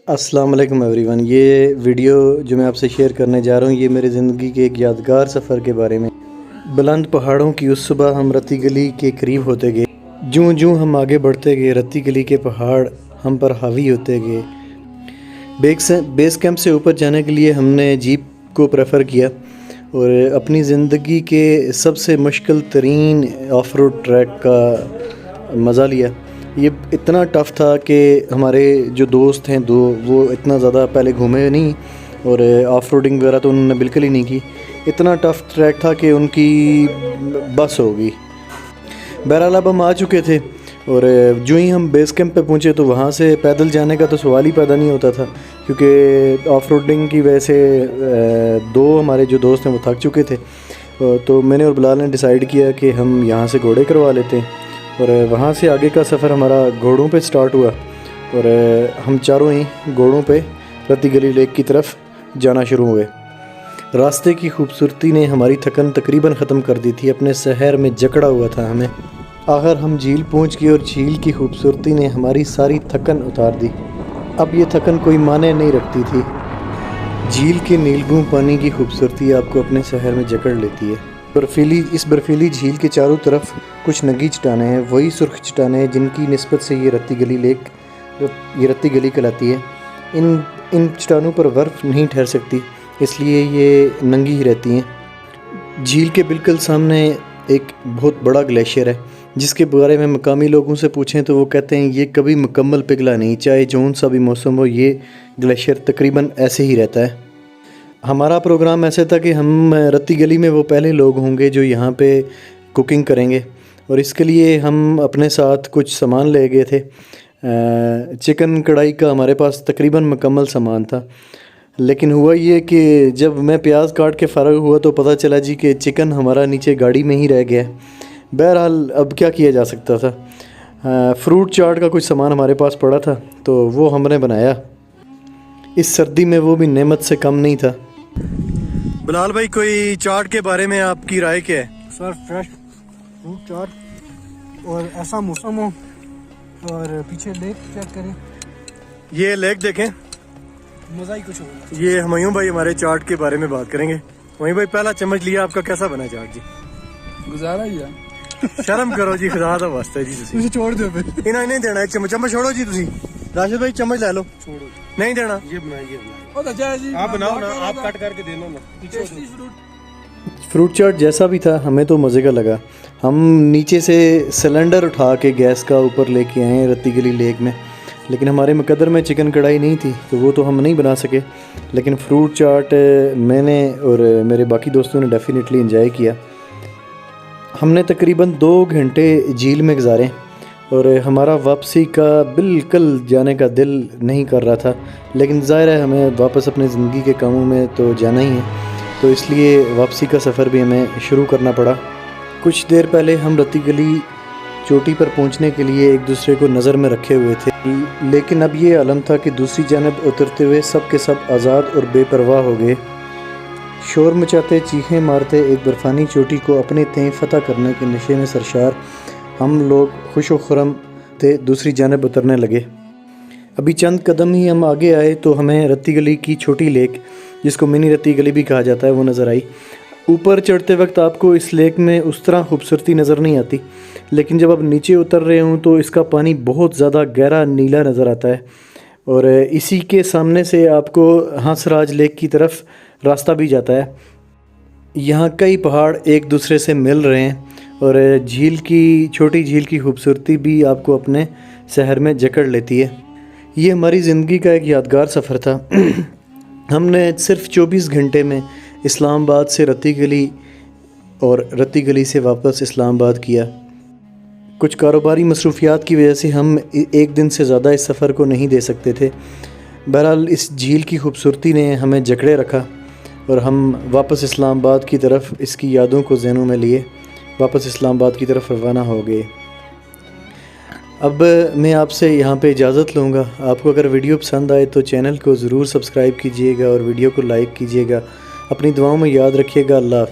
السلام علیکم every one. یہ ویڈیو جو میں آپ سے شیئر کرنے جا رہا ہوں یہ میری زندگی کے ایک یادگار سفر کے بارے میں. بلند پہاڑوں کی اس صبح ہم رتی گلی کے قریب ہوتے گئے. جوں جوں ہم آگے بڑھتے گئے رتی گلی کے پہاڑ ہم پر حاوی ہوتے گئے. بیس کیمپ سے اوپر جانے کے لیے ہم نے جیپ کو پریفر کیا اور اپنی زندگی کے سب سے مشکل ترین آف روڈ ٹریک کا مزہ لیا. یہ اتنا ٹف تھا کہ ہمارے جو دوست ہیں وہ اتنا زیادہ پہلے گھومے نہیں اور آف روڈنگ وغیرہ تو انہوں نے بالکل ہی نہیں کی. اتنا ٹف ٹریک تھا کہ ان کی بس ہوگی. بہرحال اب ہم آ چکے تھے اور جو ہی ہم بیس کیمپ پہ پہنچے تو وہاں سے پیدل جانے کا تو سوال ہی پیدا نہیں ہوتا تھا کیونکہ آف روڈنگ کی وجہ سے دو ہمارے جو دوست ہیں وہ تھک چکے تھے. تو میں نے اور بلال نے ڈیسائیڈ کیا کہ ہم یہاں سے گھوڑے کروا لیتے ہیں اور وہاں سے آگے کا سفر ہمارا گھوڑوں پہ سٹارٹ ہوا اور ہم چاروں ہی گھوڑوں پہ رتی گلی لیک کی طرف جانا شروع ہوئے. راستے کی خوبصورتی نے ہماری تھکن تقریباً ختم کر دی تھی. اپنے سحر میں جکڑا ہوا تھا ہمیں. آخر ہم جھیل پہنچ گئے اور جھیل کی خوبصورتی نے ہماری ساری تھکن اتار دی. اب یہ تھکن کوئی معنی نہیں رکھتی تھی. جھیل کے نیلگوں پانی کی خوبصورتی آپ کو اپنے سحر میں جکڑ لیتی ہے. اس برفیلی جھیل کے چاروں طرف کچھ نگی چٹانیں ہیں. وہی سرخ چٹانیں ہیں جن کی نسبت سے یہ رتی گلی کہلاتی ہے. ان چٹانوں پر برف نہیں ٹھہر سکتی اس لیے یہ ننگی ہی رہتی ہیں. جھیل کے بالکل سامنے ایک بہت بڑا گلیشیئر ہے جس کے بارے میں مقامی لوگوں سے پوچھیں تو وہ کہتے ہیں یہ کبھی مکمل پگھلا نہیں. چاہے جون سا بھی موسم ہو یہ گلیشیئر تقریباً ایسے ہی رہتا ہے. ہمارا پروگرام ایسے تھا کہ ہم رتی گلی میں وہ پہلے لوگ ہوں گے جو یہاں پہ کوکنگ کریں گے اور اس کے لیے ہم اپنے ساتھ کچھ سامان لے گئے تھے. چکن کڑھائی کا ہمارے پاس تقریباً مکمل سامان تھا لیکن ہوا یہ کہ جب میں پیاز کاٹ کے فارغ ہوا تو پتہ چلا جی کہ چکن ہمارا نیچے گاڑی میں ہی رہ گیا. بہرحال اب کیا کیا جا سکتا تھا. فروٹ چاٹ کا کچھ سامان ہمارے پاس پڑا تھا تو وہ ہم نے بنایا. اس سردی میں وہ بھی نعمت سے کم نہیں تھا. بلال بھائی کوئی چاٹ کے بارے میں آپ کی رائے کیا ہے؟ سر فریش فروٹ چاٹ اور ایسا موسم ہو اور پیچھے لیک چیک کریں. یہ لیک دیکھیں مزہ ہی کچھ ہوگا. یہ ہمایوں بھائی ہمارے چاٹ کے بارے میں بات کریں گے. ہمایوں بھائی پہلا چمچ لیا آپ کا کیسا بنا چاٹ جی؟ گزارا ہی ہے. شرم کرو جی خدا دا واسطہ جی. مجھے چھوڑ دو پھر. انہیں نہیں دینا ایک چمچ چھوڑو جی. تسی راشد بھائی چمچ لے لو. چھوڑو نہیں دینا. یہ بنائیے آپ بناؤ نا آپ کٹ کر کے دینا نا. فروٹ چاٹ جیسا بھی تھا ہمیں تو مزے کا لگا. ہم نیچے سے سلنڈر اٹھا کے گیس کا اوپر لے کے آئے رتی گلی لیک میں لیکن ہمارے مقدر میں چکن کڑھائی نہیں تھی تو وہ تو ہم نہیں بنا سکے. لیکن فروٹ چاٹ میں نے اور میرے باقی دوستوں نے ڈیفینیٹلی انجوائے کیا. ہم نے تقریباً 2 گھنٹے جھیل میں گزارے اور ہمارا واپسی کا بالکل جانے کا دل نہیں کر رہا تھا لیکن ظاہر ہے ہمیں واپس اپنے زندگی کے کاموں میں تو جانا ہی ہے تو اس لیے واپسی کا سفر بھی ہمیں شروع کرنا پڑا. کچھ دیر پہلے ہم رتی گلی چوٹی پر پہنچنے کے لیے ایک دوسرے کو نظر میں رکھے ہوئے تھے لیکن اب یہ عالم تھا کہ دوسری جانب اترتے ہوئے سب کے سب آزاد اور بے پرواہ ہو گئے. شور مچاتے چیخیں مارتے ایک برفانی چوٹی کو اپنے تئیں فتح کرنے کے نشے میں سرشار ہم لوگ خوش و خرم تھے دوسری جانب اترنے لگے. ابھی چند قدم ہی ہم آگے آئے تو ہمیں رتی گلی کی چھوٹی لیک جس کو منی رتی گلی بھی کہا جاتا ہے وہ نظر آئی. اوپر چڑھتے وقت آپ کو اس لیک میں اس طرح خوبصورتی نظر نہیں آتی لیکن جب آپ نیچے اتر رہے ہوں تو اس کا پانی بہت زیادہ گہرا نیلا نظر آتا ہے اور اسی کے سامنے سے آپ کو ہنس راج لیک کی طرف راستہ بھی جاتا ہے. یہاں کئی پہاڑ ایک دوسرے سے مل رہے ہیں اور چھوٹی جھیل کی خوبصورتی بھی آپ کو اپنے سحر میں جکڑ لیتی ہے. یہ ہماری زندگی کا ایک یادگار سفر تھا. ہم نے صرف 24 گھنٹے میں اسلام آباد سے رتی گلی اور رتی گلی سے واپس اسلام آباد کیا. کچھ کاروباری مصروفیات کی وجہ سے ہم ایک دن سے زیادہ اس سفر کو نہیں دے سکتے تھے. بہرحال اس جھیل کی خوبصورتی نے ہمیں جکڑے رکھا اور ہم واپس اسلام آباد کی طرف اس کی یادوں کو ذہنوں میں لیے واپس اسلام آباد کی طرف روانہ ہو گئے. اب میں آپ سے یہاں پہ اجازت لوں گا. آپ کو اگر ویڈیو پسند آئے تو چینل کو ضرور سبسکرائب کیجئے گا اور ویڈیو کو لائک کیجئے گا. اپنی دعاؤں میں یاد رکھیے گا. اللہ حافظ.